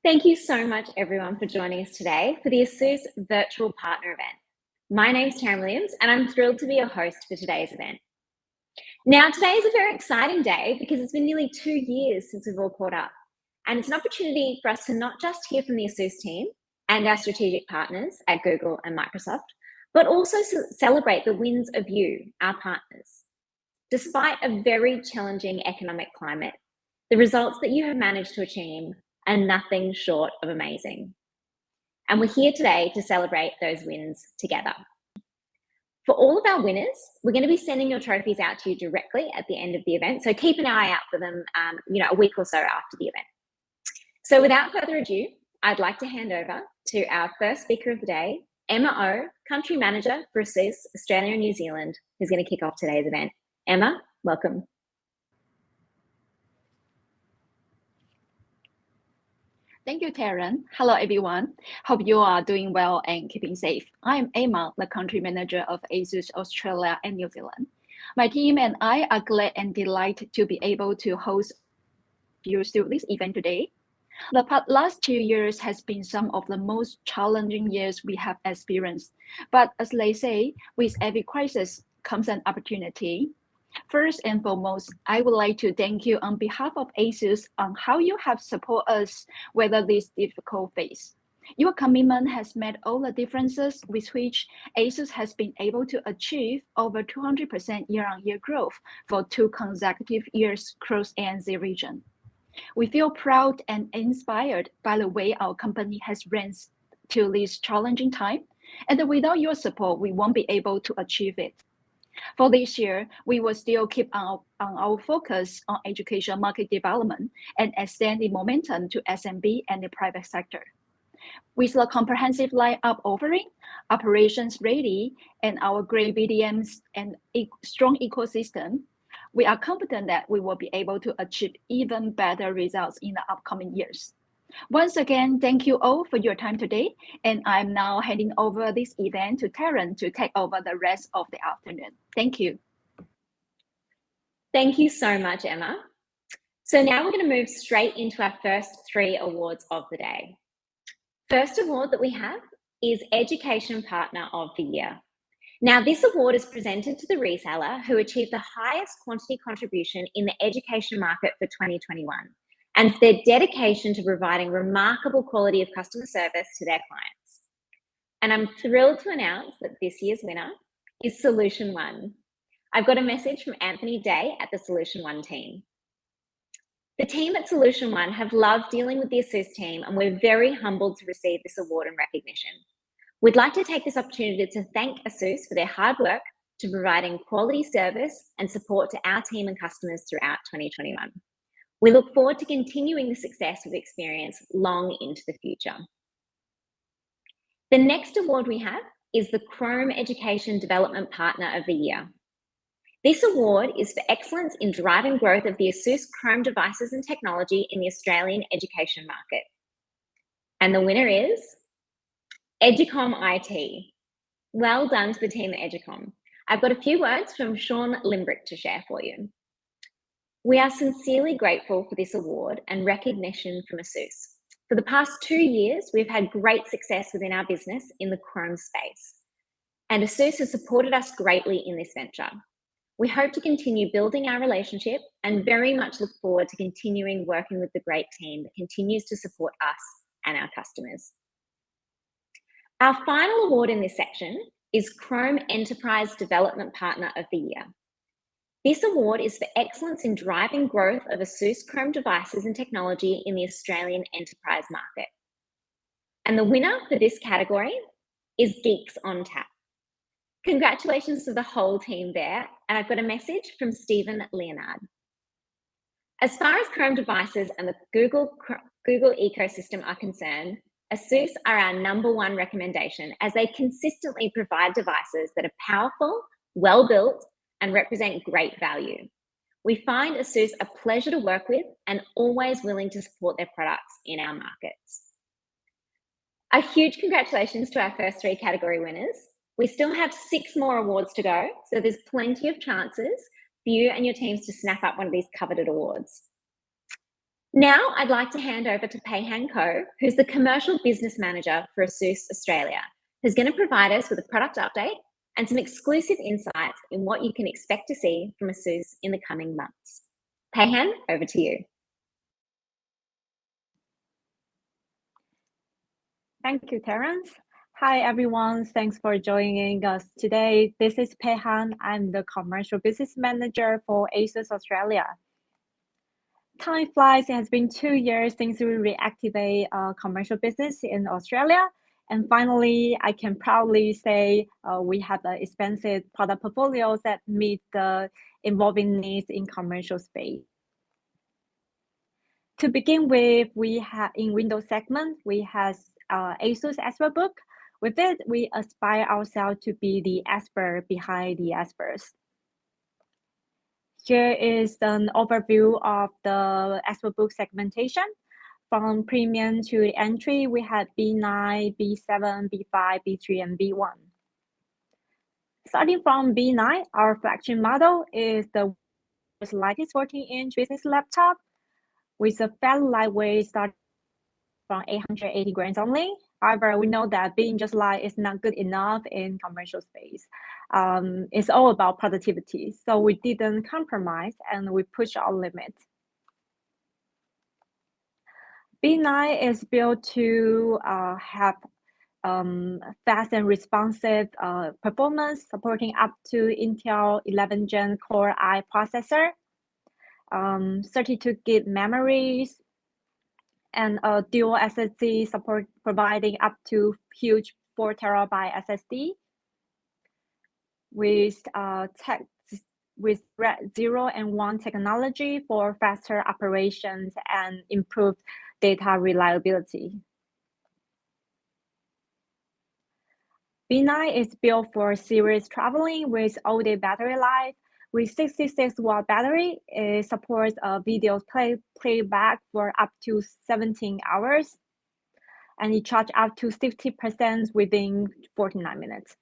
Thank you so much, everyone, for joining us today for the ASUS Virtual Partner Event. My name's Taryn Williams, and I'm thrilled to be your host for today's event. Now, today is a very exciting day because it's been nearly 2 years since we've all caught up, and it's an opportunity for us to not just hear from the ASUS team and our strategic partners at Google and Microsoft, but also celebrate the wins of you, our partners. Despite a very challenging economic climate, the results that you have managed to achieve are nothing short of amazing. And we're here today to celebrate those wins together. For all of our winners, we're going to be sending your trophies out to you directly at the end of the event. So keep an eye out for them, a week or so after the event. So without further ado, I'd like to hand over to our first speaker of the day, Emma O, Country Manager for ASUS Australia and New Zealand, who's going to kick off today's event. Emma, welcome. Thank you, Taryn. Hello, everyone. Hope you are doing well and keeping safe. I'm Emma, the Country Manager of ASUS Australia and New Zealand. My team and I are glad and delighted to be able to host you to this event today. The last 2 years has been some of the most challenging years we have experienced. But as they say, with every crisis comes an opportunity. First and foremost, I would like to thank you on behalf of ASUS on how you have supported us weather this difficult phase. Your commitment has made all the differences with which ASUS has been able to achieve over 200% year-on-year growth for 2 consecutive years across ANZ region. We feel proud and inspired by the way our company has risen to this challenging time, and without your support, we won't be able to achieve it. For this year, we will still keep our focus on education market development and extend the momentum to SMB and the private sector. With a comprehensive lineup offering, operations ready, and our great BDMs and strong ecosystem, we are confident that we will be able to achieve even better results in the upcoming years. Once again, thank you all for your time today, and I'm now handing over this event to Taryn to take over the rest of the afternoon. Thank you. Thank you so much, Emma. So now we're going to move straight into our first 3 awards of the day. First award that we have is Education Partner of the Year. Now, this award is presented to the reseller who achieved the highest quantity contribution in the education market for 2021. And for their dedication to providing remarkable quality of customer service to their clients. And I'm thrilled to announce that this year's winner is Solution One. I've got a message from Anthony Day at the Solution One team. The team at Solution One have loved dealing with the ASUS team, and we're very humbled to receive this award and recognition. We'd like to take this opportunity to thank ASUS for their hard work to providing quality service and support to our team and customers throughout 2021. We look forward to continuing the success we've experienced long into the future. The next award we have is the Chrome Education Development Partner of the Year. This award is for excellence in driving growth of the ASUS Chrome devices and technology in the Australian education market. And the winner is Educom IT. Well done to the team at Educom. I've got a few words from Sean Limbrick to share for you. We are sincerely grateful for this award and recognition from ASUS. For the past 2 years, we've had great success within our business in the Chrome space, and ASUS has supported us greatly in this venture. We hope to continue building our relationship and very much look forward to continuing working with the great team that continues to support us and our customers. Our final award in this section is Chrome Enterprise Development Partner of the Year. This award is for excellence in driving growth of ASUS Chrome devices and technology in the Australian enterprise market. And the winner for this category is Geeks on Tap. Congratulations to the whole team there, and I've got a message from Stephen Leonard. As far as Chrome devices and the Google ecosystem are concerned, ASUS are our #1 recommendation as they consistently provide devices that are powerful, well-built, and represent great value. We find ASUS a pleasure to work with and always willing to support their products in our markets. A huge congratulations to our first 3 category winners. We still have 6 more awards to go, so there's plenty of chances for you and your teams to snap up one of these coveted awards. Now I'd like to hand over to Peihan Ko, who's the Commercial Business Manager for ASUS Australia, who's going to provide us with a product update and some exclusive insights in what you can expect to see from ASUS in the coming months. Peihan, over to you. Thank you, Terence. Hi, everyone. Thanks for joining us today. This is Peihan. I'm the Commercial Business Manager for ASUS Australia. Time flies. It has been 2 years since we reactivate commercial business in Australia. And finally, I can proudly say we have an expansive product portfolios that meet the evolving needs in commercial space. To begin with, we have in Windows segment, we have ASUS ExpertBook. With it, we aspire ourselves to be the expert behind the experts. Here is an overview of the ExpertBook segmentation. From premium to entry, we have B9, B7, B5, B3, and B1. Starting from B9, our flagship model is the lightest 14-inch business laptop with a fairly lightweight starting from 880 grams only. However, we know that being just light is not good enough in commercial space. It's all about productivity. So we didn't compromise and we pushed our limits. B9 is built to have fast and responsive performance, supporting up to Intel 11 Gen Core i processor, 32 gig memories, and a dual SSD support, providing up to huge 4 terabyte SSD with Red 0 and 1 technology for faster operations and improved data reliability. B9 is built for serious traveling with all-day battery life. With 66-watt battery, it supports video playback for up to 17 hours, and it charges up to 60% within 49 minutes.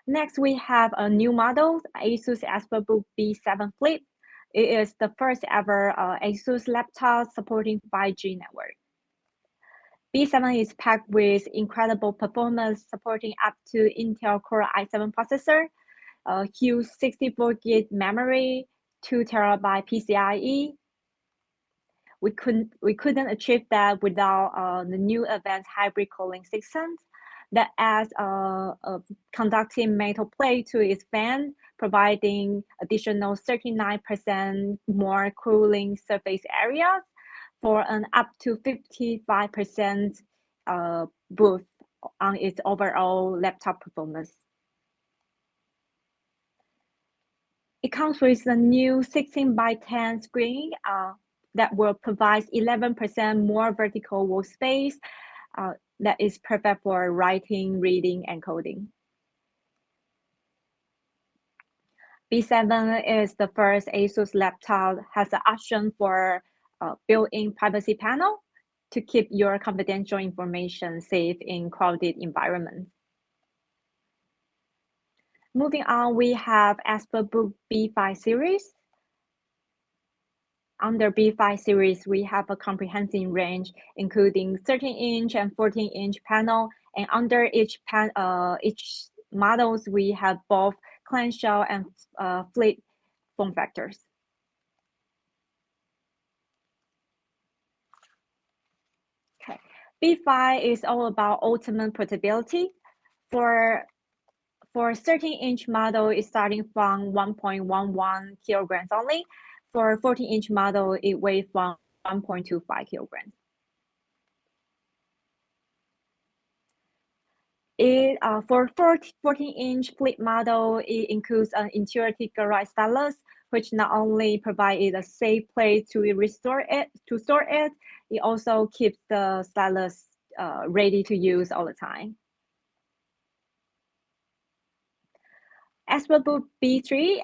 Next, we have a new model, ASUS ExpertBook B7 Flip. It is the first ever ASUS laptop supporting 5G network. B7 is packed with incredible performance, supporting up to Intel Core i7 processor, huge 64 gig memory, 2 terabyte PCIe. We couldn't achieve that without the new advanced hybrid cooling system that adds a conducting metal plate to its fan, providing additional 39% more cooling surface areas for an up to 55% boost on its overall laptop performance. It comes with a new 16:10 screen that will provide 11% more vertical wall space that is perfect for writing, reading, and coding. B7 is the first ASUS laptop has an option for built-in privacy panel to keep your confidential information safe in crowded environments. Moving on, we have ExpertBook B5 series. Under B5 series, we have a comprehensive range, including 13-inch and 14-inch panel, and under each models, we have both clamshell and flip form factors. Okay. B5 is all about ultimate portability. For 13-inch model, it's starting from 1.11 kilograms only. For 14-inch model, it weighs from 1.25 kilograms. For 14-inch flip model, it includes an intuitive garage stylus, which not only provides a safe place to store it, it also keeps the stylus ready to use all the time. ExpertBook B3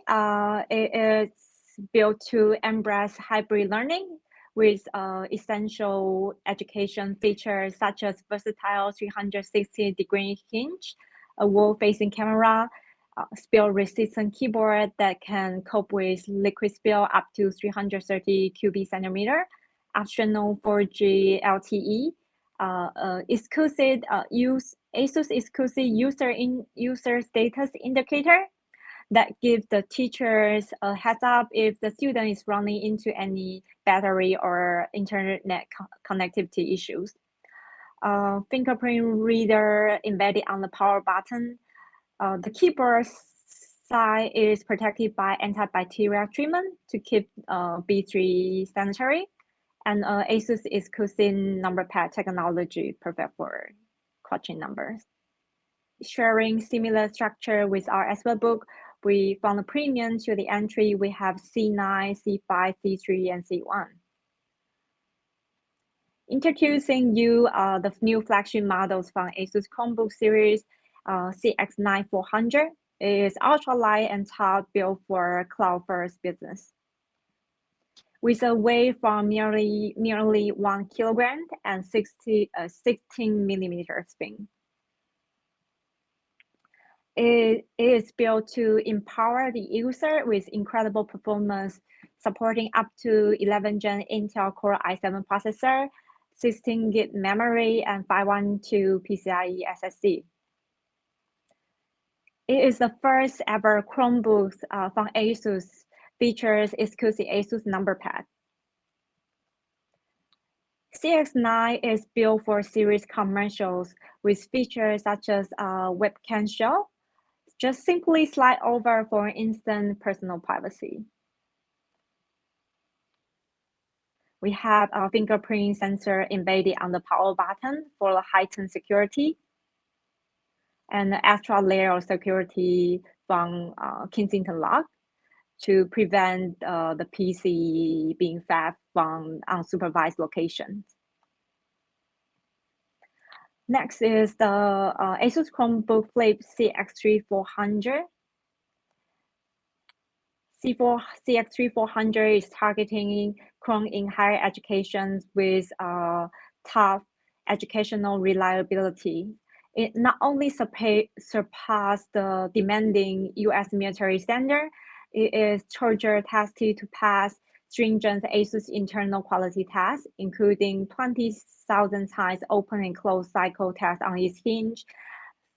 it is built to embrace hybrid learning with essential education features such as versatile 360-degree hinge, a wall-facing camera, spill-resistant keyboard that can cope with liquid spill up to 330 cubic centimeter, optional 4G LTE, exclusive ASUS exclusive user status indicator that gives the teachers a heads up if the student is running into any battery or internet connectivity issues. Fingerprint reader embedded on the power button. The keyboard side is protected by antibacterial treatment to keep B3 sanitary, and ASUS exclusive number pad technology perfect for quoting numbers. Sharing similar structure with our XpertBook, we found a premium to the entry. We have C9, C5, C3, and C1. Introducing you the new flagship models from ASUS Chromebook series, CX9 400 is ultra light and top built for cloud-first business. With a weight from nearly 1 kilogram and 16 millimeter spin. It is built to empower the user with incredible performance, supporting up to 11 Gen Intel Core i7 processor, 16 gig memory, and 512 PCIe SSD. It is the first ever Chromebook from ASUS features exclusive ASUS number pad. CX9 is built for series commercials with features such as webcam show. Just simply slide over for instant personal privacy. We have a fingerprint sensor embedded on the power button for heightened security, and an extra layer of security from Kensington lock to prevent the PC being theft from unsupervised locations. Next is the ASUS Chromebook Flip CX3 400. CX3 400 is targeting Chrome in higher education with top educational reliability. It not only surpassed the demanding US military standard, it is charger tested to pass stringent ASUS internal quality tests, including 20,000 times open and close cycle test on its hinge,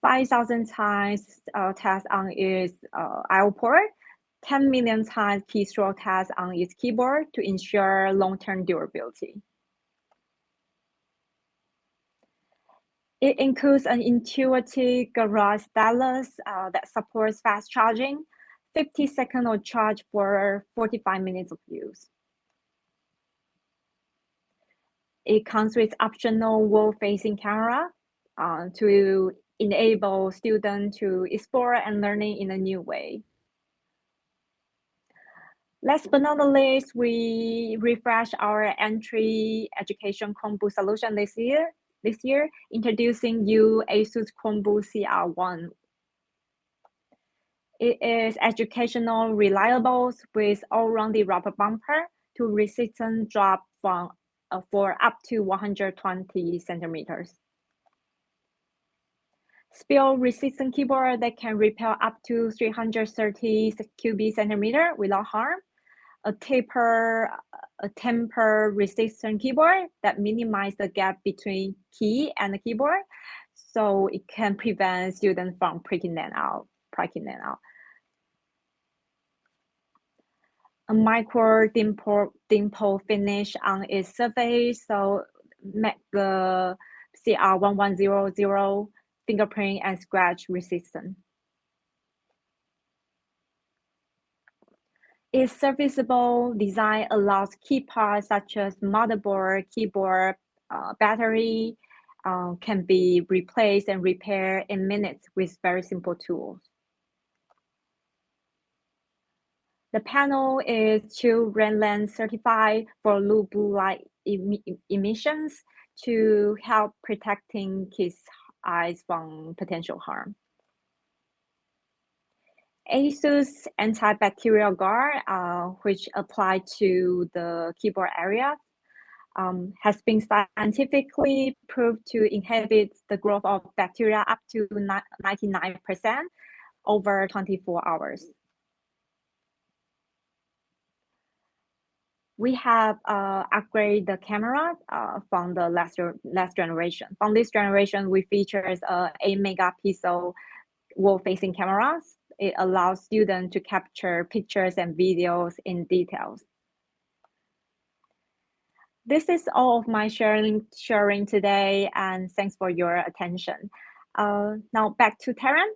5,000 times test on its I/O port, 10 million times keystroke test on its keyboard to ensure long-term durability. It includes an intuitive garage stylus that supports fast charging, 50 seconds of charge for 45 minutes of use. It comes with optional wall-facing camera to enable students to explore and learning in a new way. Last but not least, we refreshed our entry education Chromebook solution this year, introducing you ASUS Chromebook CR1. It is educational reliable with all-rounded rubber bumper to resistant drop for up to 120 centimeters. Spill-resistant keyboard that can repel up to 330 cubic centimeter without harm. A temper-resistant keyboard that minimizes the gap between key and the keyboard, so it can prevent students from pricking them out. A micro dimple finish on its surface, so make the CR1100 fingerprint and scratch resistant. Its serviceable design allows key parts such as motherboard, keyboard, battery can be replaced and repaired in minutes with very simple tools. The panel is Shield Redland certified for low blue light emissions to help protecting kids' eyes from potential harm. ASUS antibacterial guard, which applied to the keyboard area, has been scientifically proved to inhibit the growth of bacteria up to 99%, over 24 hours. We have upgraded the camera from the last generation. From this generation, we features 8 megapixel world-facing cameras. It allows students to capture pictures and videos in details. This is all of my sharing today, and thanks for your attention. Now back to Taryn.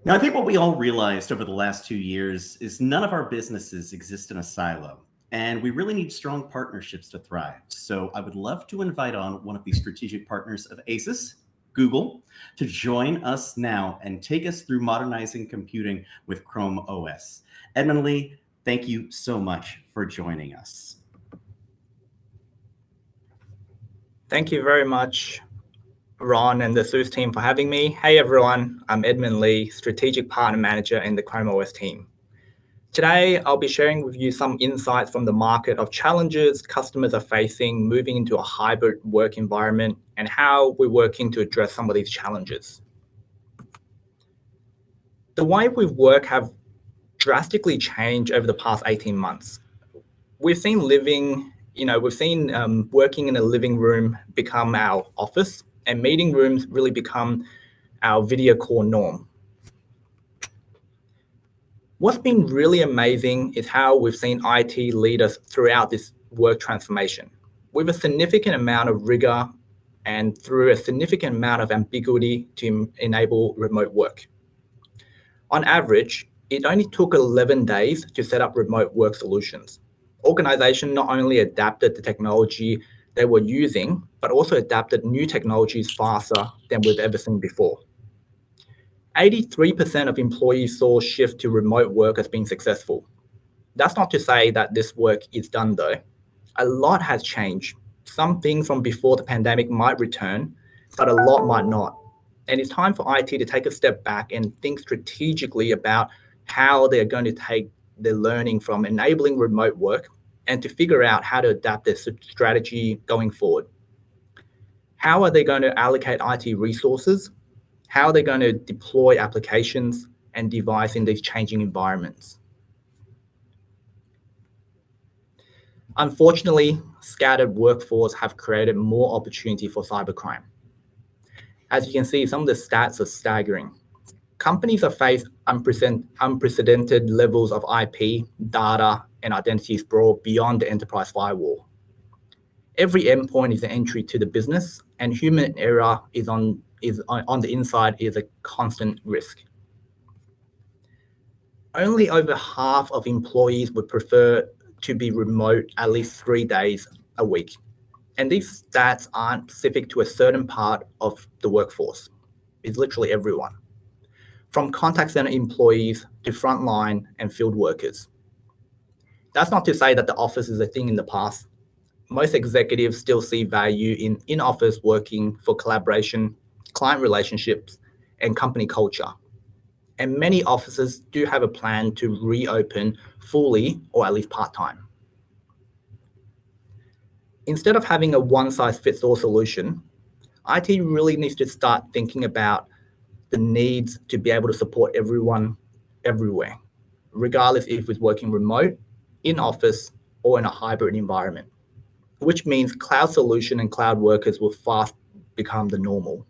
Now, I think what we all realized over the last 2 years is none of our businesses exist in a silo, and we really need strong partnerships to thrive. So I would love to invite on one of the strategic partners of ASUS, Google, to join us now and take us through modernizing computing with Chrome OS. Edmund Lee, thank you so much for joining us. Thank you very much, Ron and the ASUS team, for having me. Hey everyone, I'm Edmund Lee, Strategic Partner Manager in the Chrome OS team. Today, I'll be sharing with you some insights from the market of challenges customers are facing moving into a hybrid work environment and how we're working to address some of these challenges. The way we work have drastically changed over the past 18 months. We've seen working in a living room become our office, and meeting rooms really become our video call norm. What's been really amazing is how we've seen IT lead us throughout this work transformation with a significant amount of rigor and through a significant amount of ambiguity to enable remote work. On average, it only took 11 days to set up remote work solutions. Organizations not only adapted the technology they were using, but also adapted new technologies faster than we've ever seen before. 83% of employees saw shift to remote work as being successful. That's not to say that this work is done though. A lot has changed. Some things from before the pandemic might return, but a lot might not. And it's time for IT to take a step back and think strategically about how they're going to take the learning from enabling remote work and to figure out how to adapt their strategy going forward. How are they going to allocate IT resources? How are they going to deploy applications and device in these changing environments? Unfortunately, scattered workforce have created more opportunity for cybercrime. As you can see, some of the stats are staggering. Companies have faced unprecedented levels of IP, data, and identity sprawl beyond the enterprise firewall. Every endpoint is an entry to the business, and human error is on the inside is a constant risk. Only over half of employees would prefer to be remote at least 3 days a week. And these stats aren't specific to a certain part of the workforce. It's literally everyone, from contact center employees to frontline and field workers. That's not to say that the office is a thing in the past. Most executives still see value in in-office working for collaboration, client relationships, and company culture. And many offices do have a plan to reopen fully or at least part-time. Instead of having a one-size-fits-all solution, IT really needs to start thinking about the needs to be able to support everyone everywhere, regardless if it's working remote, in office, or in a hybrid environment, which means cloud solution and cloud workers will fast become the normal.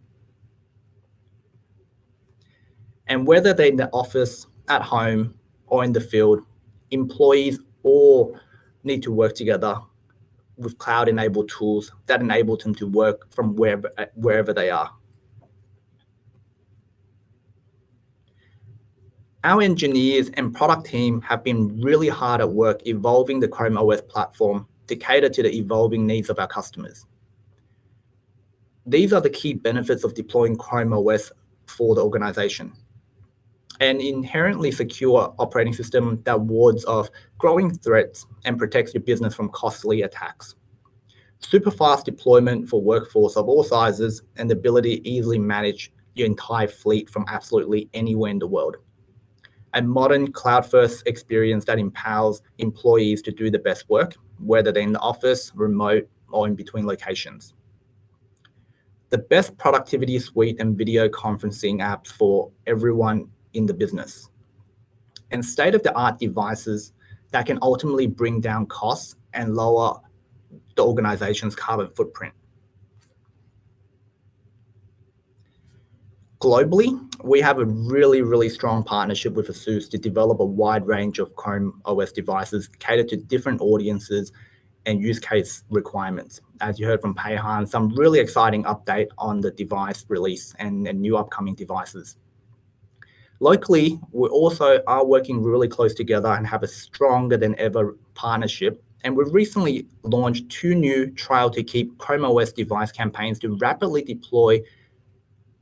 And whether they're in the office, at home, or in the field, employees all need to work together with cloud-enabled tools that enable them to work from wherever they are. Our engineers and product team have been really hard at work evolving the Chrome OS platform to cater to the evolving needs of our customers. These are the key benefits of deploying Chrome OS for the organization. An inherently secure operating system that wards off growing threats and protects your business from costly attacks. Super fast deployment for workforce of all sizes and the ability to easily manage your entire fleet from absolutely anywhere in the world. A modern cloud-first experience that empowers employees to do the best work, whether they're in the office, remote, or in between locations. The best productivity suite and video conferencing apps for everyone in the business, and state-of-the-art devices that can ultimately bring down costs and lower the organization's carbon footprint. Globally, we have a really strong partnership with ASUS to develop a wide range of Chrome OS devices catered to different audiences and use case requirements. As you heard from Peihan, some really exciting update on the device release and new upcoming devices. Locally, we also are working really close together and have a stronger than ever partnership. And we've recently launched 2 new trial to keep Chrome OS device campaigns to rapidly deploy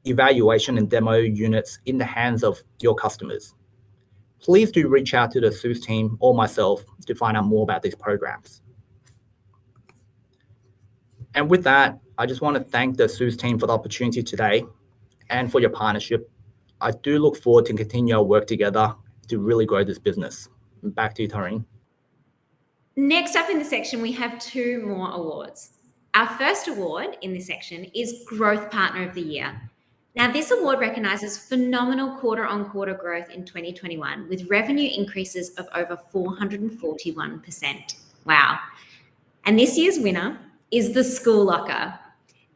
evaluation and demo units in the hands of your customers. Please do reach out to the ASUS team or myself to find out more about these programs. And with that, I just want to thank the ASUS team for the opportunity today and for your partnership. I do look forward to continue our work together to really grow this business. Back to you, Tareen. Next up in the section, we have 2 more awards. Our first award in this section is Growth Partner of the Year. Now, this award recognises phenomenal quarter-on-quarter growth in 2021 with revenue increases of over 441%. Wow. And this year's winner is the School Locker.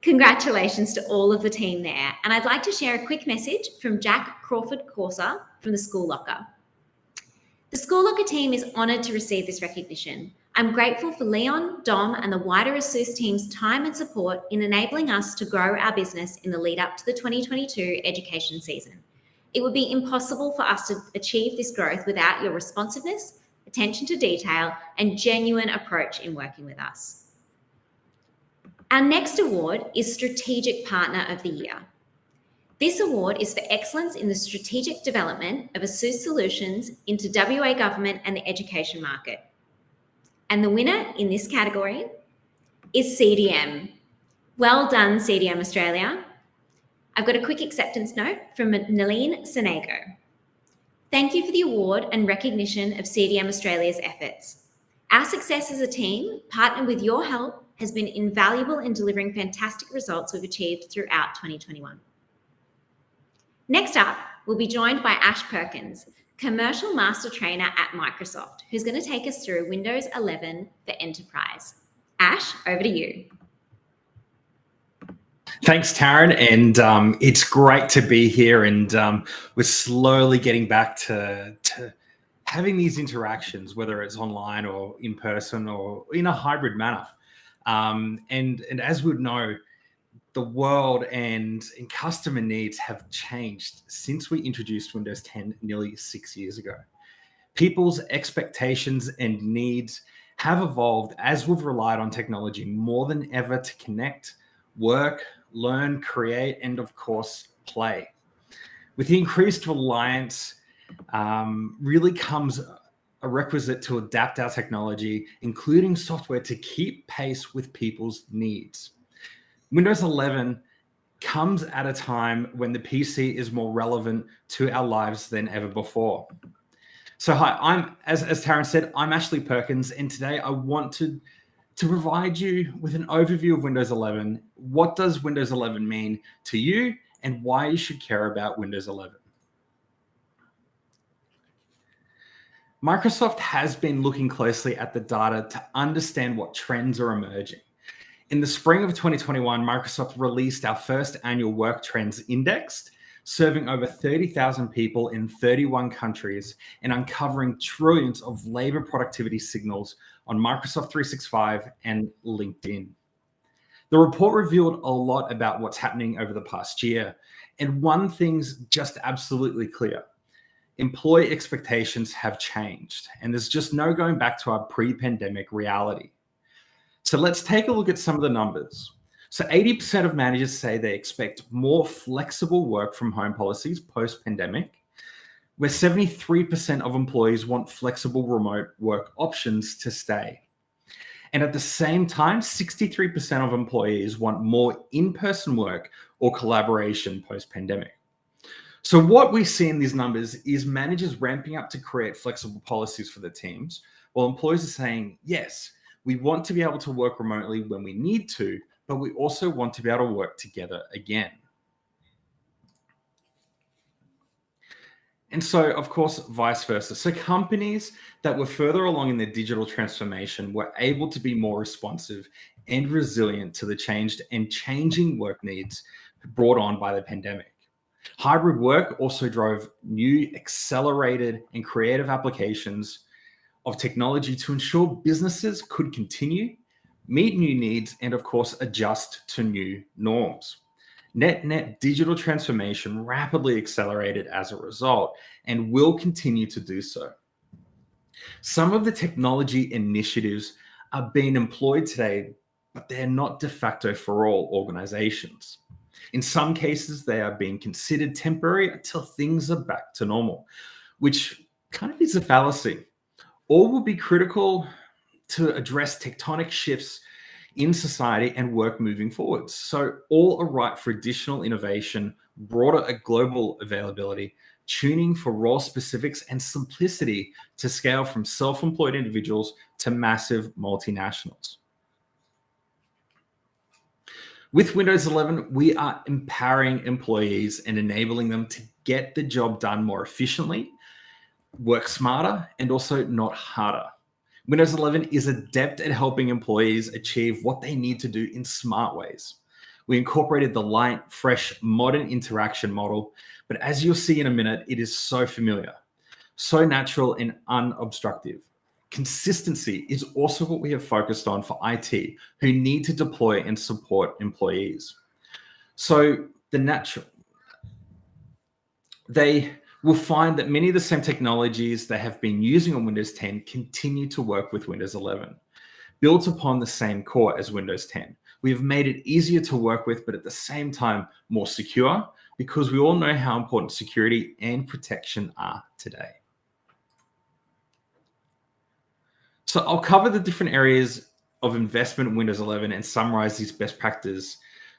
Congratulations to all of the team there. And I'd like to share a quick message from Jack Crawford-Corsa from the School Locker. The School Locker team is honoured to receive this recognition. I'm grateful for Leon, Dom, and the wider ASUS team's time and support in enabling us to grow our business in the lead up to the 2022 education season. It would be impossible for us to achieve this growth without your responsiveness, attention to detail, and genuine approach in working with us. Our next award is Strategic Partner of the Year. This award is for excellence in the strategic development of ASUS solutions into WA government and the education market. And the winner in this category is CDM. Well done, CDM Australia. I've got a quick acceptance note from Naleen Senego. Thank you for the award and recognition of CDM Australia's efforts. Our success as a team, partnered with your help, has been invaluable in delivering fantastic results we've achieved throughout 2021. Next up, we'll be joined by Ash Perkins, Commercial Master Trainer at Microsoft, who's going to take us through Windows 11 for Enterprise. Ash, over to you. Thanks, Taryn, and it's great to be here, and we're slowly getting back to having these interactions, whether it's online or in person or in a hybrid manner. And as we know, the world and customer needs have changed since we introduced Windows 10 nearly 6 years ago. People's expectations and needs have evolved as we've relied on technology more than ever to connect, work, learn, create, and of course, play. With the increased reliance, really comes a requisite to adapt our technology, including software, to keep pace with people's needs. Windows 11 comes at a time when the PC is more relevant to our lives than ever before. So hi, I'm, as Taryn said, I'm Ashley Perkins, and today I want to provide you with an overview of Windows 11. What does Windows 11 mean to you, and why you should care about Windows 11? Microsoft has been looking closely at the data to understand what trends are emerging. In the spring of 2021, Microsoft released our first annual Work Trends Index, serving over 30,000 people in 31 countries and uncovering trillions of labor productivity signals on Microsoft 365 and LinkedIn. The report revealed a lot about what's happening over the past year, and one thing's just absolutely clear. Employee expectations have changed, and there's just no going back to our pre-pandemic reality. So let's take a look at some of the numbers. So 80% of managers say they expect more flexible work from home policies post-pandemic, where 73% of employees want flexible remote work options to stay. And at the same time, 63% of employees want more in-person work or collaboration post-pandemic. So what we see in these numbers is managers ramping up to create flexible policies for their teams, while employees are saying, yes, we want to be able to work remotely when we need to, but we also want to be able to work together again. And so, of course, vice versa. So companies that were further along in their digital transformation were able to be more responsive and resilient to the changing work needs brought on by the pandemic. Hybrid work also drove new, accelerated, and creative applications of technology to ensure businesses could continue, meet new needs, and of course, adjust to new norms. Net digital transformation rapidly accelerated as a result and will continue to do so. Some of the technology initiatives are being employed today, but they're not de facto for all organizations. In some cases, they are being considered temporary until things are back to normal, which kind of is a fallacy. All will be critical to address tectonic shifts in society and work moving forwards. So all are right for additional innovation, broader global availability, tuning for role specifics, and simplicity to scale from self-employed individuals to massive multinationals. With Windows 11, we are empowering employees and enabling them to get the job done more efficiently, work smarter, and also not harder. Windows 11 is adept at helping employees achieve what they need to do in smart ways. We incorporated the light, fresh, modern interaction model, but as you'll see in a minute, it is so familiar, so natural and unobstructive. Consistency is also what we have focused on for IT, who need to deploy and support employees. So they will find that many of the same technologies they have been using on Windows 10 continue to work with Windows 11, built upon the same core as Windows 10. We have made it easier to work with, but at the same time, more secure, because we all know how important security and protection are today. So I'll cover the different areas of investment in Windows 11 and summarize these best practices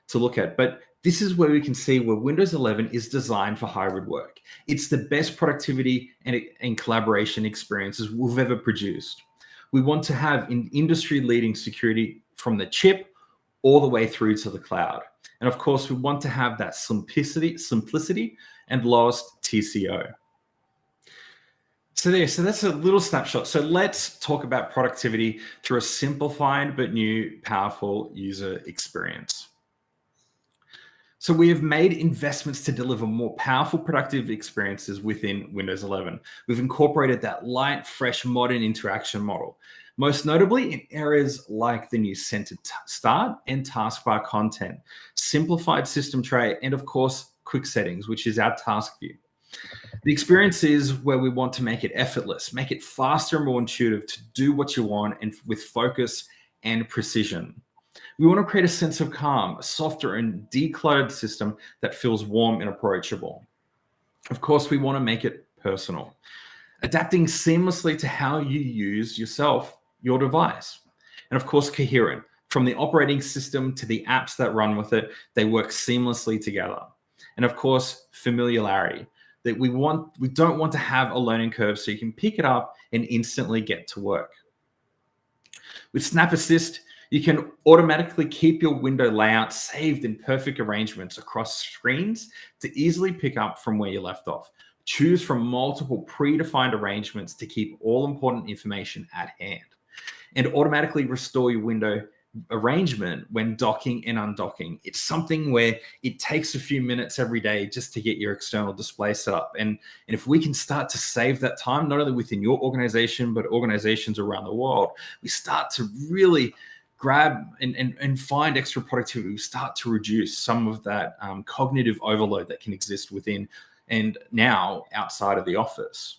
to look at. But this is where we can see where Windows 11 is designed for hybrid work. It's the best productivity and collaboration experiences we've ever produced. We want to have industry-leading security from the chip all the way through to the cloud. And of course, we want to have that simplicity and lowest TCO. So that's a little snapshot. So let's talk about productivity through a simplified but new powerful user experience. So we have made investments to deliver more powerful, productive experiences within Windows 11. We've incorporated that light, fresh, modern interaction model, most notably in areas like the new centered start and taskbar content, simplified system tray, and of course, quick settings, which is our task view. The experience is where we want to make it effortless, make it faster and more intuitive to do what you want and with focus and precision. We want to create a sense of calm, a softer and decluttered system that feels warm and approachable. Of course, we want to make it personal, adapting seamlessly to how you use your device. And of course, coherent. From the operating system to the apps that run with it, they work seamlessly together. And of course, familiarity. That we don't want to have a learning curve so you can pick it up and instantly get to work. With Snap Assist, you can automatically keep your window layout saved in perfect arrangements across screens to easily pick up from where you left off. Choose from multiple predefined arrangements to keep all important information at hand, and automatically restore your window arrangement when docking and undocking. It's something where it takes a few minutes every day just to get your external display set up. And if we can start to save that time, not only within your organization, but organizations around the world, we start to really grab and find extra productivity. We start to reduce some of that cognitive overload that can exist within and now outside of the office.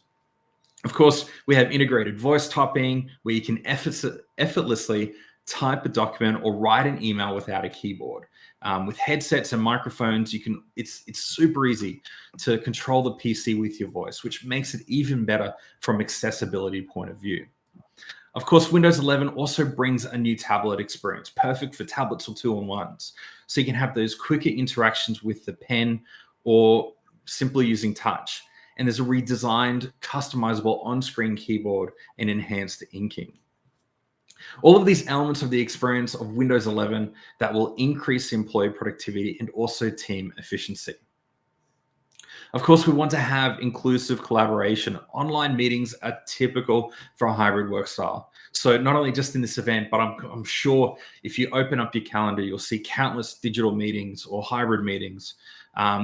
Of course, we have integrated voice typing where you can effortlessly type a document or write an email without a keyboard. With headsets and microphones, it's super easy to control the PC with your voice, which makes it even better from accessibility point of view. Of course, Windows 11 also brings a new tablet experience, perfect for tablets or 2-in-1s. So you can have those quicker interactions with the pen or simply using touch. And there's a redesigned, customizable on-screen keyboard and enhanced inking. All of these elements of the experience of Windows 11 that will increase employee productivity and also team efficiency. Of course, we want to have inclusive collaboration. Online meetings are typical for a hybrid work style. So not only just in this event, but I'm sure if you open up your calendar, you'll see countless digital meetings or hybrid meetings,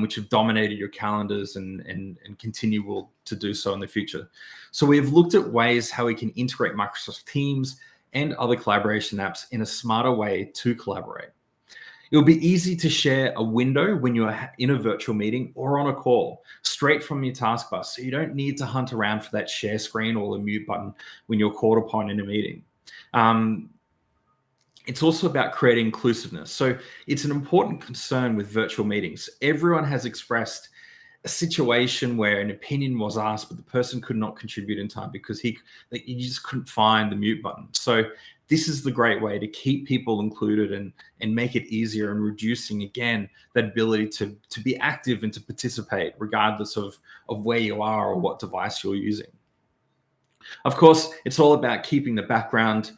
which have dominated your calendars and continue to do so in the future. So we have looked at ways how we can integrate Microsoft Teams and other collaboration apps in a smarter way to collaborate. It'll be easy to share a window when you're in a virtual meeting or on a call, straight from your taskbar. So you don't need to hunt around for that share screen or the mute button when you're called upon in a meeting. It's also about creating inclusiveness. So it's an important concern with virtual meetings. Everyone has expressed a situation where an opinion was asked, but the person could not contribute in time because you just couldn't find the mute button. So this is the great way to keep people included and make it easier and reducing, again, that ability to be active and to participate regardless of where you are or what device you're using. Of course, it's all about keeping the background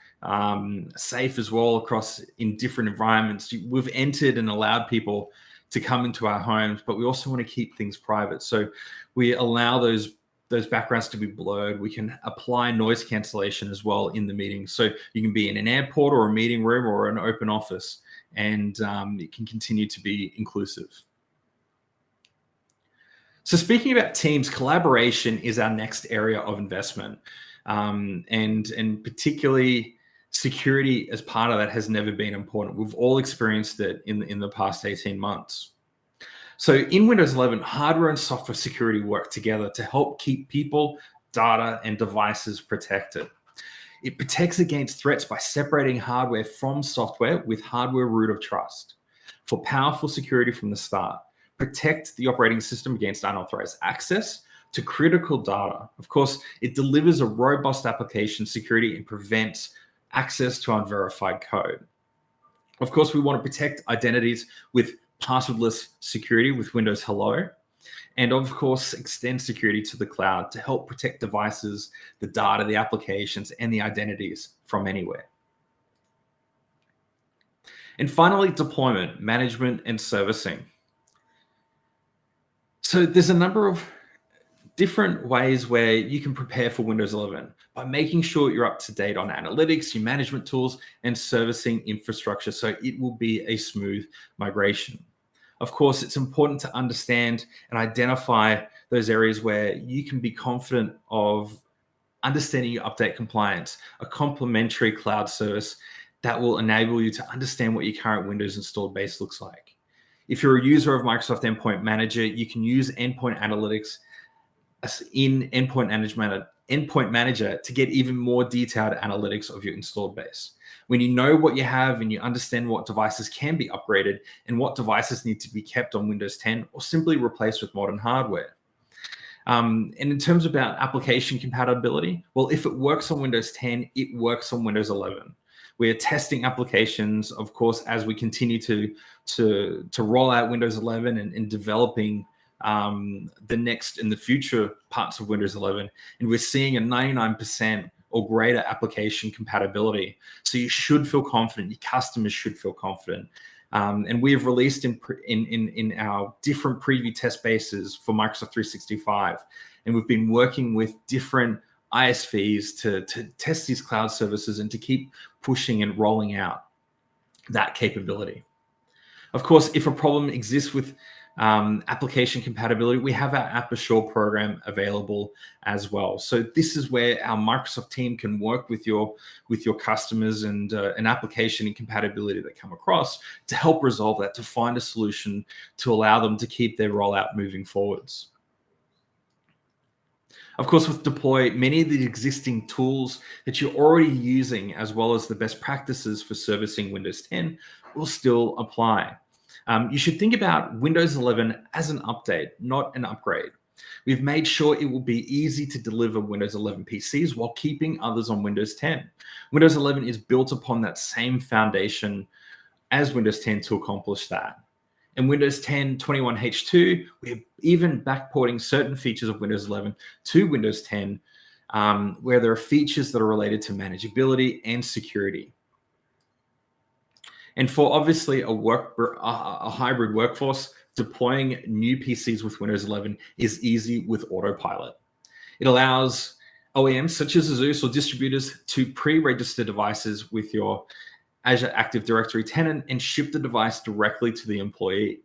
safe as well in different environments. We've entered and allowed people to come into our homes, but we also want to keep things private. So we allow those backgrounds to be blurred. We can apply noise cancellation as well in the meeting. So you can be in an airport or a meeting room or an open office, and it can continue to be inclusive. So speaking about Teams, collaboration is our next area of investment. And particularly security as part of that has never been important. We've all experienced it in the past 18 months. So in Windows 11, hardware and software security work together to help keep people, data, and devices protected. It protects against threats by separating hardware from software with hardware root of trust. For powerful security from the start, protect the operating system against unauthorized access to critical data. Of course, it delivers a robust application security and prevents access to unverified code. Of course, we want to protect identities with passwordless security with Windows Hello. And of course, extend security to the cloud to help protect devices, the data, the applications, and the identities from anywhere. And finally, deployment, management, and servicing. So there's a number of different ways where you can prepare for Windows 11 by making sure you're up to date on analytics, your management tools, and servicing infrastructure so it will be a smooth migration. Of course, it's important to understand and identify those areas where you can be confident of understanding your update compliance, a complementary cloud service that will enable you to understand what your current Windows installed base looks like. If you're a user of Microsoft Endpoint Manager, you can use Endpoint Analytics in Endpoint Manager to get even more detailed analytics of your installed base. When you know what you have and you understand what devices can be upgraded and what devices need to be kept on Windows 10 or simply replaced with modern hardware. And in terms about application compatibility, well, if it works on Windows 10, it works on Windows 11. We're testing applications, of course, as we continue to roll out Windows 11 and developing the next and the future parts of Windows 11. And we're seeing a 99% or greater application compatibility. So you should feel confident, your customers should feel confident. And we have released in our different preview test bases for Microsoft 365. And we've been working with different ISVs to test these cloud services and to keep pushing and rolling out that capability. Of course, if a problem exists with application compatibility, we have our App Assure program available as well. So this is where our Microsoft team can work with your customers and an application incompatibility that come across to help resolve that, to find a solution to allow them to keep their rollout moving forwards. Of course, with Deploy, many of the existing tools that you're already using, as well as the best practices for servicing Windows 10, will still apply. You should think about Windows 11 as an update, not an upgrade. We've made sure it will be easy to deliver Windows 11 PCs while keeping others on Windows 10. Windows 11 is built upon that same foundation as Windows 10 to accomplish that. In Windows 10 21H2, we're even backporting certain features of Windows 11 to Windows 10, where there are features that are related to manageability and security. And for obviously a hybrid workforce, deploying new PCs with Windows 11 is easy with autopilot. It allows OEMs such as ASUS or distributors to pre-register devices with your Azure Active Directory tenant and ship the device directly to the employee.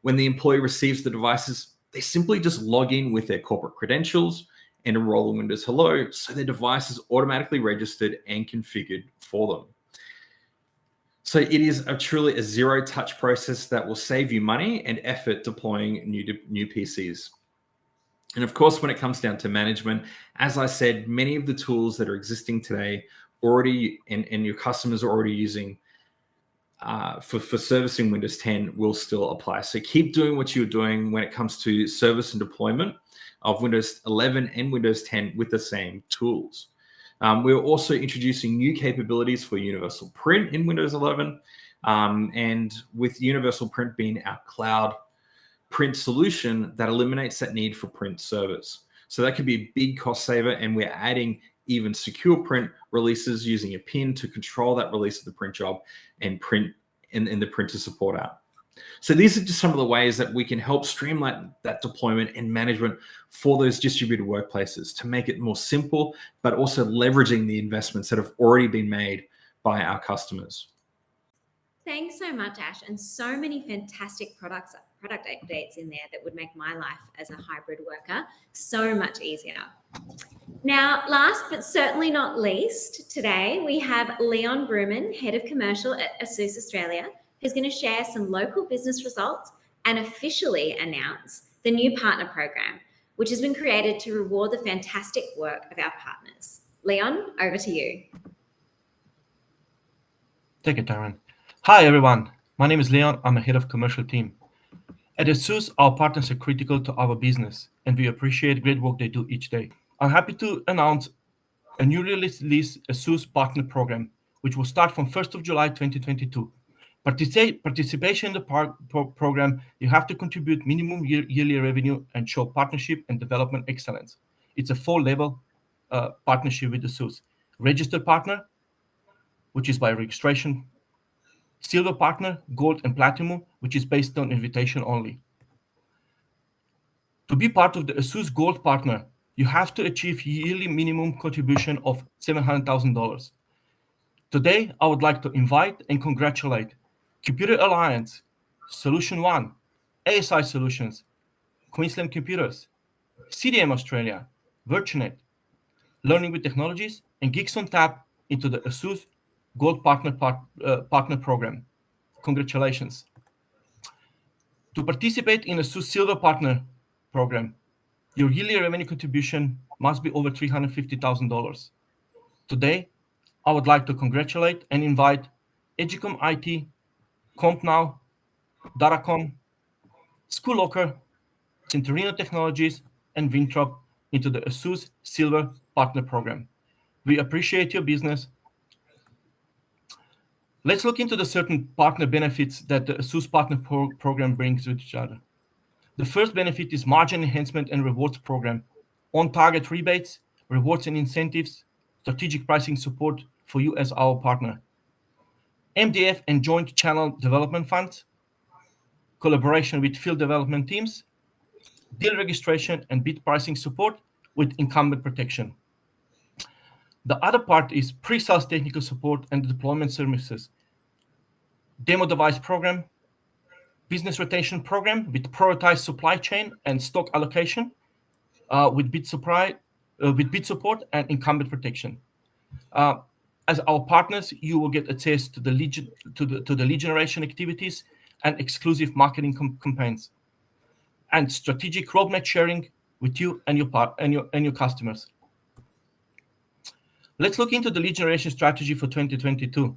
When the employee receives the devices, they simply just log in with their corporate credentials and enroll in Windows Hello, so their device is automatically registered and configured for them. So it is truly a zero-touch process that will save you money and effort deploying new PCs. And of course, when it comes down to management, as I said, many of the tools that are existing today already and your customers are already using for servicing Windows 10 will still apply. So keep doing what you're doing when it comes to service and deployment of Windows 11 and Windows 10 with the same tools. We're also introducing new capabilities for Universal Print in Windows 11, and with Universal Print being our cloud print solution that eliminates that need for print servers. So that could be a big cost saver, and we're adding even secure print releases using a PIN to control that release of the print job and print in the printer support app. So these are just some of the ways that we can help streamline that deployment and management for those distributed workplaces to make it more simple, but also leveraging the investments that have already been made by our customers. Thanks so much, Ash, and so many fantastic product updates in there that would make my life as a hybrid worker so much easier. Now, last but certainly not least, today we have Leon Bruman, Head of Commercial at ASUS Australia, who's going to share some local business results and officially announce the new partner program, which has been created to reward the fantastic work of our partners. Leon, over to you. Thank you, Taryn. Hi, everyone. My name is Leon. I'm a head of commercial team. At ASUS, our partners are critical to our business, and we appreciate the great work they do each day. I'm happy to announce a newly released ASUS partner program, which will start from 1st of July 2022. Participation in the program, you have to contribute minimum yearly revenue and show partnership and development excellence. It's a 4-level partnership with ASUS. Registered partner, which is by registration. Silver partner, gold, and platinum, which is based on invitation only. To be part of the ASUS Gold partner, you have to achieve yearly minimum contribution of $700,000. Today, I would like to invite and congratulate Computer Alliance, Solution One, ASI Solutions, Queensland Computers, CDM Australia, Virtunet, Learning with Technologies, and Geeks on Tap into the ASUS Gold partner program. Congratulations. To participate in ASUS Silver partner program, your yearly revenue contribution must be over $350,000. Today, I would like to congratulate and invite Edgecom IT, CompNow, Datacom, SchoolLocker, Centurino Technologies, and Winthrop into the ASUS Silver partner program. We appreciate your business. Let's look into the certain partner benefits that the ASUS partner program brings with each other. The first benefit is margin enhancement and rewards program, on-target rebates, rewards and incentives, strategic pricing support for you as our partner, MDF and joint channel development funds, collaboration with field development teams, deal registration and bid pricing support with incumbent protection. The other part is pre-sales technical support and deployment services, demo device program, business rotation program with prioritized supply chain and stock allocation, with bid support and incumbent protection. As our partners, you will get access to the lead generation activities and exclusive marketing campaigns, and strategic roadmap sharing with you and your customers. Let's look into the lead generation strategy for 2022.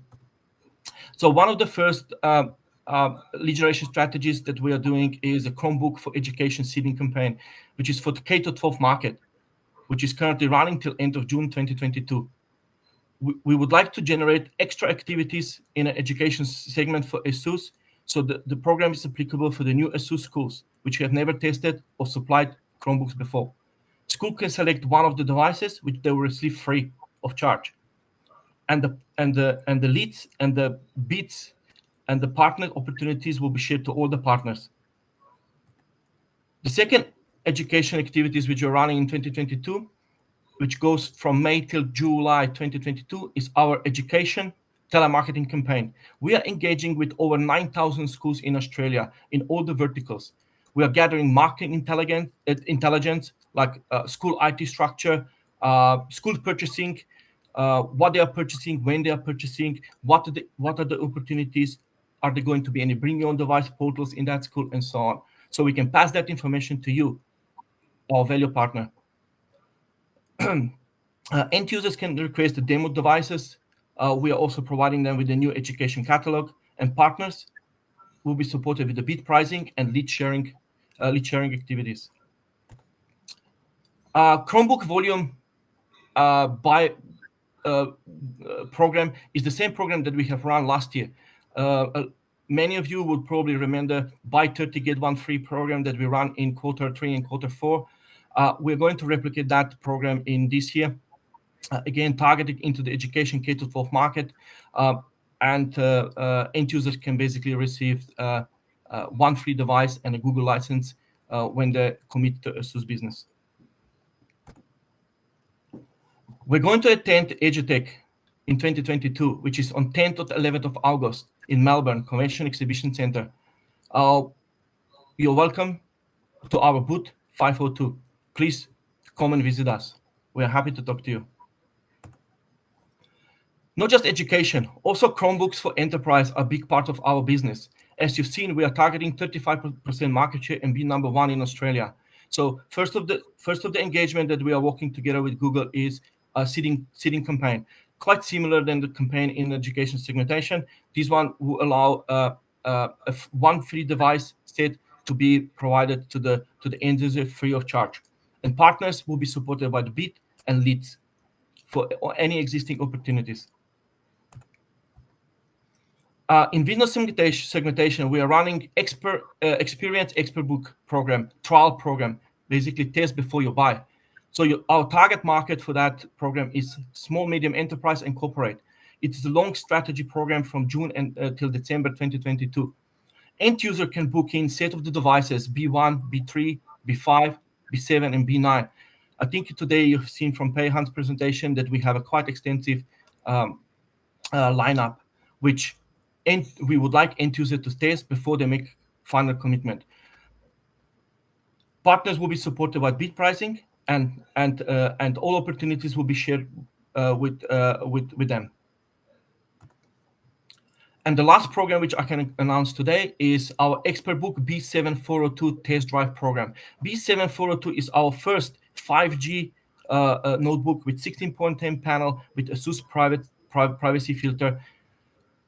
So one of the first lead generation strategies that we are doing is a Chromebook for education seeding campaign, which is for the K-12 market, which is currently running till end of June 2022. We would like to generate extra activities in an education segment for ASUS, so the program is applicable for the new ASUS schools, which have never tested or supplied Chromebooks before. School can select one of the devices, which they will receive free of charge, and the leads and the bids and the partner opportunities will be shared to all the partners. The second education activities which are running in 2022, which goes from May till July 2022, is our education telemarketing campaign. We are engaging with over 9,000 schools in Australia in all the verticals. We are gathering marketing intelligence like school IT structure, school purchasing, what they are purchasing, when they are purchasing, what are the opportunities, are there going to be any bring your own device portals in that school, and so on. So we can pass that information to you, our value partner. End users can request the demo devices. We are also providing them with the new education catalog, and partners will be supported with the bid pricing and lead sharing activities. Chromebook volume program is the same program that we have run last year. Many of you would probably remember buy 30 get one free program that we ran in Q3 and Q4. We're going to replicate that program in this year. Again, targeted into the education K-12 market, and end users can basically receive one free device and a Google license when they commit to ASUS business. We're going to attend EduTech in 2022, which is on 10th to 11th of August in Melbourne Convention Exhibition Centre. You're welcome to our booth 502. Please come and visit us. We are happy to talk to you. Not just education, also Chromebooks for enterprise are a big part of our business. As you've seen, we are targeting 35% market share and be number one in Australia. So first of the engagement that we are working together with Google is a seeding campaign, quite similar than the campaign in education segmentation. This one will allow one free device set to be provided to the end user free of charge, and partners will be supported by the bid and leads for any existing opportunities. In business segmentation, we are running experience expert book program, trial program, basically test before you buy. So our target market for that program is small, medium enterprise and corporate. It is a long strategy program from June till December 2022. End user can book in set of the devices B1, B3, B5, B7, and B9. I think today you've seen from Peihan's presentation that we have a quite extensive lineup, which we would like end user to test before they make final commitment. Partners will be supported by bid pricing, and all opportunities will be shared with them. And the last program which I can announce today is our expert book B7402 test drive program. B7402 is our first 5G notebook with 16.10 panel with ASUS privacy filter.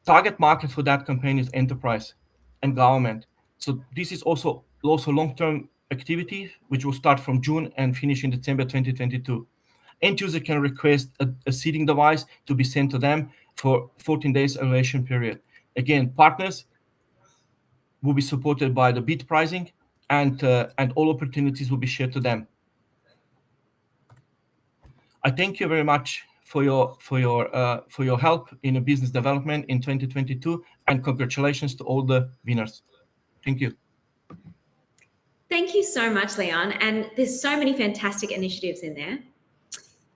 Target market for that campaign is enterprise and government. So this is also long-term activity, which will start from June and finish in December 2022. End user can request a seeding device to be sent to them for 14 days evaluation period. Again, partners will be supported by the bid pricing, and all opportunities will be shared to them. I thank you very much for your help in the business development in 2022, and congratulations to all the winners. Thank you. Thank you so much, Leon. And there's so many fantastic initiatives in there.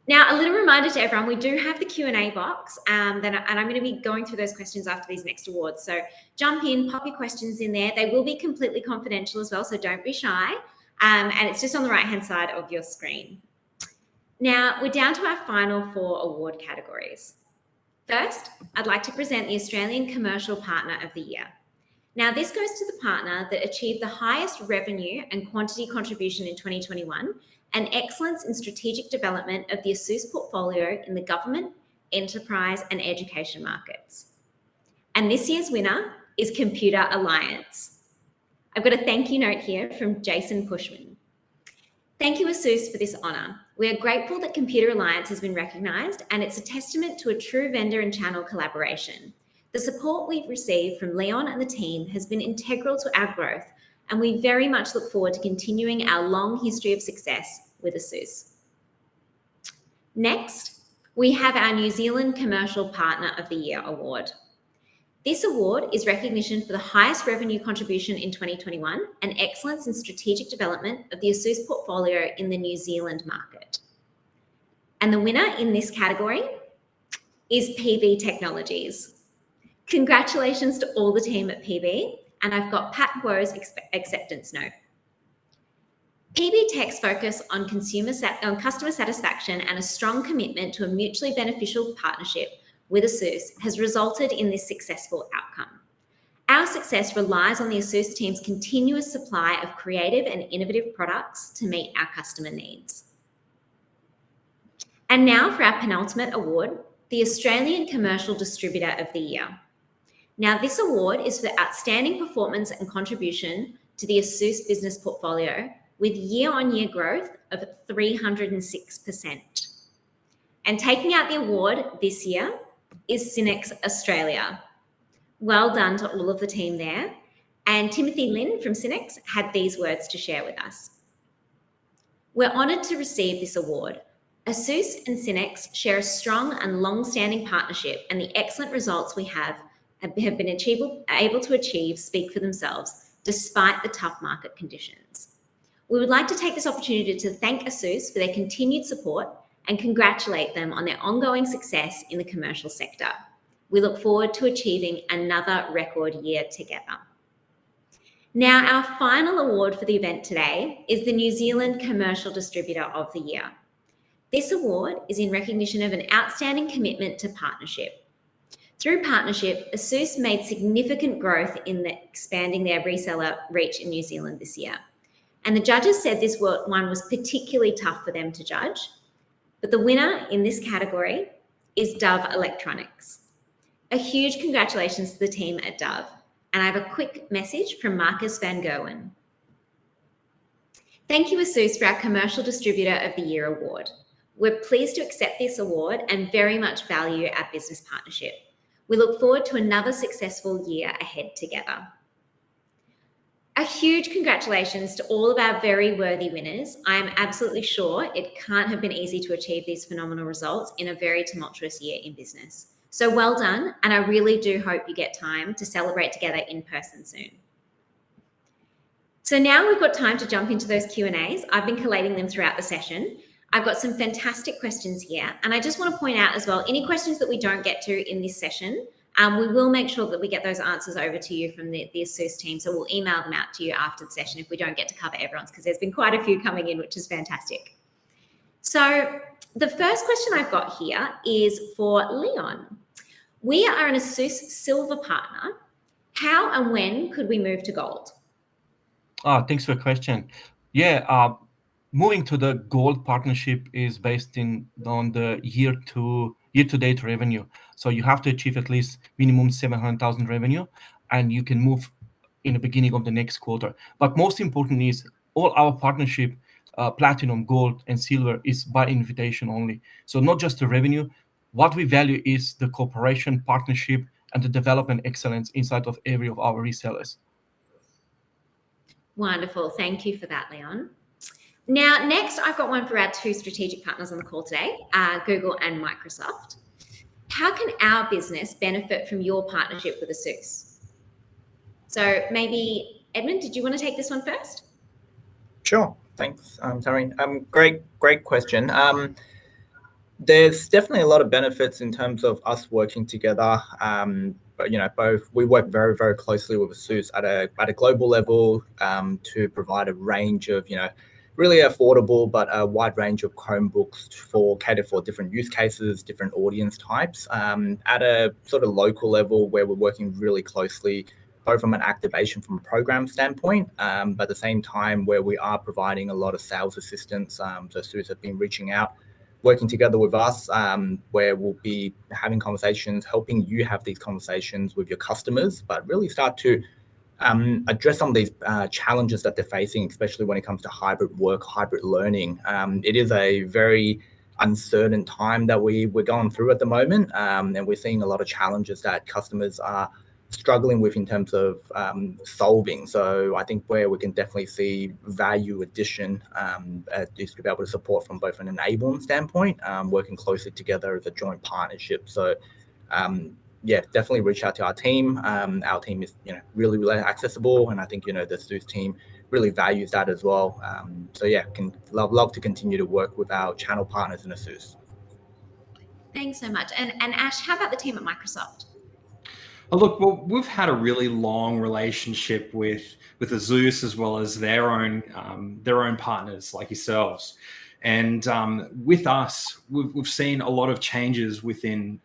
Now, a little reminder to everyone, we do have the Q&A box, and I'm going to be going through those questions after these next awards. So jump in, pop your questions in there. They will be completely confidential as well, so don't be shy. And it's just on the right-hand side of your screen. Now, we're down to our final 4 award categories. First, I'd like to present the Australian Commercial Partner of the Year. Now, this goes to the partner that achieved the highest revenue and quantity contribution in 2021 and excellence in strategic development of the ASUS portfolio in the government, enterprise, and education markets. And this year's winner is Computer Alliance. I've got a thank you note here from Jason Pushman. Thank you, ASUS, for this honour. We are grateful that Computer Alliance has been recognised, and it's a testament to a true vendor and channel collaboration. The support we've received from Leon and the team has been integral to our growth, and we very much look forward to continuing our long history of success with ASUS. Next, we have our New Zealand Commercial Partner of the Year award. This award is recognition for the highest revenue contribution in 2021 and excellence in strategic development of the ASUS portfolio in the New Zealand market. And the winner in this category is PB Technologies. Congratulations to all the team at PB, and I've got Pat Guo's acceptance note. PB Tech's focus on customer satisfaction and a strong commitment to a mutually beneficial partnership with ASUS has resulted in this successful outcome. Our success relies on the ASUS team's continuous supply of creative and innovative products to meet our customer needs. And now for our penultimate award, the Australian Commercial Distributor of the Year. Now, this award is for outstanding performance and contribution to the ASUS business portfolio with year-on-year growth of 306%. And taking out the award this year is Synex Australia. Well done to all of the team there. And Timothy Lin from Synex had these words to share with us. We're honoured to receive this award. ASUS and Synex share a strong and long-standing partnership, and the excellent results we have been able to achieve speak for themselves, despite the tough market conditions. We would like to take this opportunity to thank ASUS for their continued support and congratulate them on their ongoing success in the commercial sector. We look forward to achieving another record year together. Now, our final award for the event today is the New Zealand Commercial Distributor of the Year. This award is in recognition of an outstanding commitment to partnership. Through partnership, ASUS made significant growth in expanding their reseller reach in New Zealand this year. And the judges said this one was particularly tough for them to judge. But the winner in this category is Dove Electronics. A huge congratulations to the team at Dove. And I have a quick message from Marcus Van Gerwen. Thank you, ASUS, for our Commercial Distributor of the Year award. We're pleased to accept this award and very much value our business partnership. We look forward to another successful year ahead together. A huge congratulations to all of our very worthy winners. I am absolutely sure it can't have been easy to achieve these phenomenal results in a very tumultuous year in business. So well done, and I really do hope you get time to celebrate together in person soon. So now we've got time to jump into those Q&As. I've been collating them throughout the session. I've got some fantastic questions here, and I just want to point out as well, any questions that we don't get to in this session, we will make sure that we get those answers over to you from the ASUS team. So we'll email them out to you after the session if we don't get to cover everyone's, because there's been quite a few coming in, which is fantastic. So the first question I've got here is for Leon. We are an ASUS Silver partner. How and when could we move to Gold? Thanks for the question. Yeah, moving to the Gold partnership is based on the year-to-date revenue. So you have to achieve at least minimum 700,000 revenue, and you can move in the beginning of the next quarter. But most important is all our partnership, Platinum, Gold, and Silver, is by invitation only. So not just the revenue. What we value is the cooperation, partnership, and the development excellence inside of every of our resellers. Wonderful. Thank you for that, Leon. Now, next, I've got one for our two strategic partners on the call today, Google and Microsoft. How can our business benefit from your partnership with ASUS? So maybe, Edmund, did you want to take this one first? Sure. Thanks, Taryn. Great question. There's definitely a lot of benefits in terms of us working together. But we work very, very closely with ASUS at a global level to provide a range of, really affordable but a wide range of Chromebooks cater for different use cases, different audience types. At a sort of local level where we're working really closely, both from an activation from a program standpoint, but at the same time where we are providing a lot of sales assistance. So ASUS have been reaching out, working together with us, where we'll be having conversations, helping you have these conversations with your customers, but really start to address some of these challenges that they're facing, especially when it comes to hybrid work, hybrid learning. It is a very uncertain time that we're going through at the moment, and we're seeing a lot of challenges that customers are struggling with in terms of solving. So I think where we can definitely see value addition is to be able to support from both an enablement standpoint, working closely together as a joint partnership. So yeah, definitely reach out to our team. Our team is really, really accessible, and I think the ASUS team really values that as well. So yeah, can love to continue to work with our channel partners in ASUS. Thanks so much. And Ash, how about the team at Microsoft? Oh, look, well, we've had a really long relationship with ASUS as well as their own partners like yourselves. And with us, we've seen a lot of changes within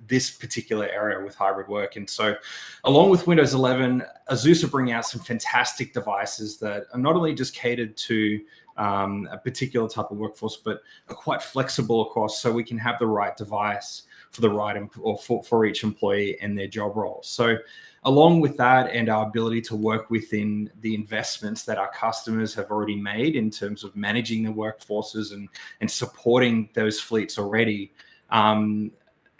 this particular area with hybrid work. And so along with Windows 11, ASUS are bringing out some fantastic devices that are not only just catered to a particular type of workforce, but are quite flexible across, so we can have the right device for the right or for each employee and their job role. So along with that and our ability to work within the investments that our customers have already made in terms of managing their workforces and supporting those fleets already, and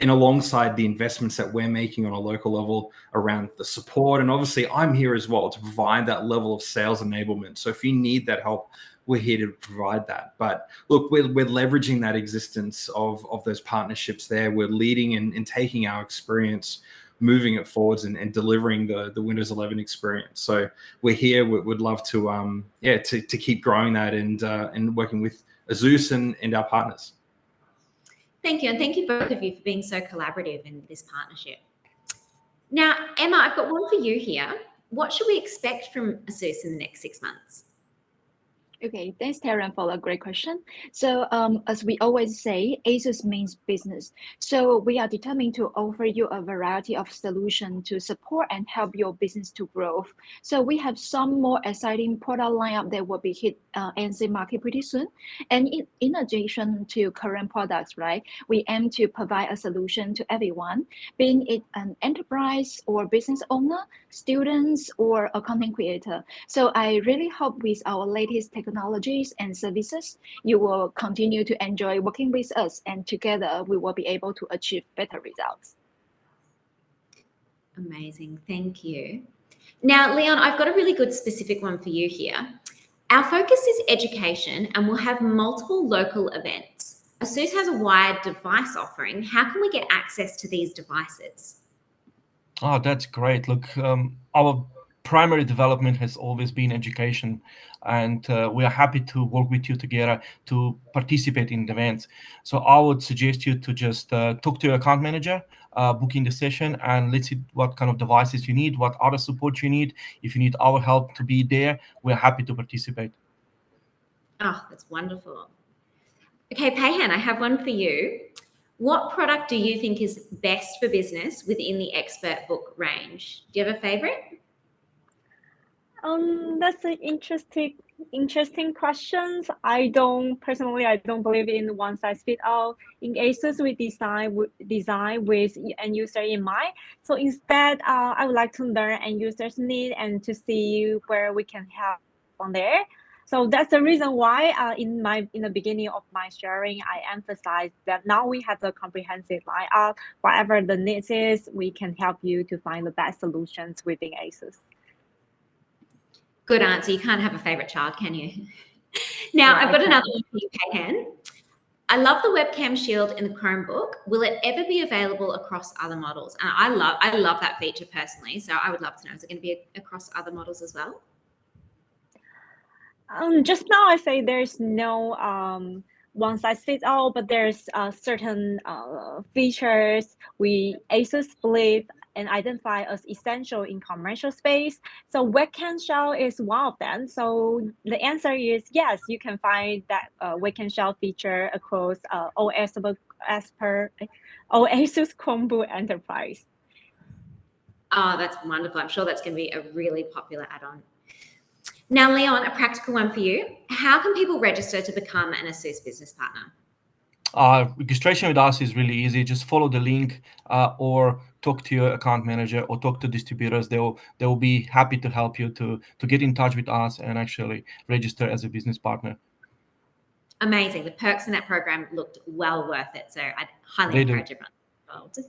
alongside the investments that we're making on a local level around the support. And obviously I'm here as well to provide that level of sales enablement. So if you need that help, we're here to provide that. But look, we're leveraging that existence of those partnerships there. We're leading and taking our experience, moving it forwards and delivering the Windows 11 experience. So we're here. We'd love to to keep growing that and working with ASUS and our partners. Thank you. And thank you both of you for being so collaborative in this partnership. Now, Emma, I've got one for you here. What should we expect from ASUS in the next 6 months? Okay, thanks, Taryn, for a great question. So as we always say, ASUS means business. So we are determined to offer you a variety of solutions to support and help your business to grow. So we have some more exciting product lineup that will be hit NC market pretty soon. And in addition to current products, right, we aim to provide a solution to everyone, being it an enterprise or business owner, students, or a content creator. So I really hope with our latest technologies and services, you will continue to enjoy working with us, and together we will be able to achieve better results. Amazing, thank you. Now, Leon, I've got a really good specific one for you here. Our focus is education, and we'll have multiple local events. ASUS has a wide device offering. How can we get access to these devices? Oh, that's great. Look, our primary development has always been education, and we are happy to work with you together to participate in the events. So I would suggest you to just talk to your account manager, book in the session, and let's see what kind of devices you need, what other support you need. If you need our help to be there, we're happy to participate. Oh, that's wonderful. Okay, Payhan, I have one for you. What product do you think is best for business within the expert book range? Do you have a favorite? That's an interesting questions. I don't believe in one size fit all. In ASUS, we design with end user in mind. So instead, I would like to learn end users' need and to see where we can help on there. So that's the reason why in the beginning of my sharing, I emphasized that now we have a comprehensive lineup. Whatever the needs is, we can help you to find the best solutions within ASUS. Good answer. You can't have a favorite child, can you? Now, I've got another one for you, Payhan. I love the webcam shield in the Chromebook. Will it ever be available across other models? And I love that feature personally. So I would love to know, is it going to be across other models as well? Just now I say there's no one size fits all, but there's certain features ASUS believe and identify as essential in commercial space. So webcam shell is one of them. So the answer is yes, you can find that webcam shell feature across all ASUS Chromebook Enterprise. Oh, that's wonderful. I'm sure that's going to be a really popular add-on. Now, Leon, a practical one for you. How can people register to become an ASUS business partner? Registration with us is really easy. Just follow the link or talk to your account manager or talk to distributors. They will be happy to help you to get in touch with us and actually register as a business partner. Amazing. The perks in that program looked well worth it. So I'd highly encourage everyone involved.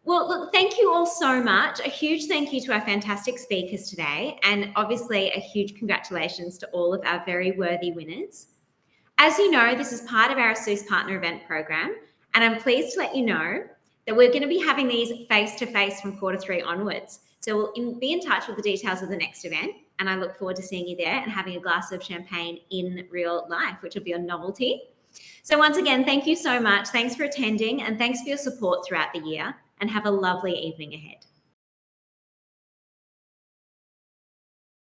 Well, look, thank you all so much. A huge thank you to our fantastic speakers today, and obviously a huge congratulations to all of our very worthy winners. As you know, this is part of our ASUS Partner Event Program, and I'm pleased to let you know that we're going to be having these face-to-face from Q3 onwards. So we'll be in touch with the details of the next event, and I look forward to seeing you there and having a glass of champagne in real life, which will be a novelty. So once again, thank you so much. Thanks for attending, and thanks for your support throughout the year, and have a lovely evening ahead.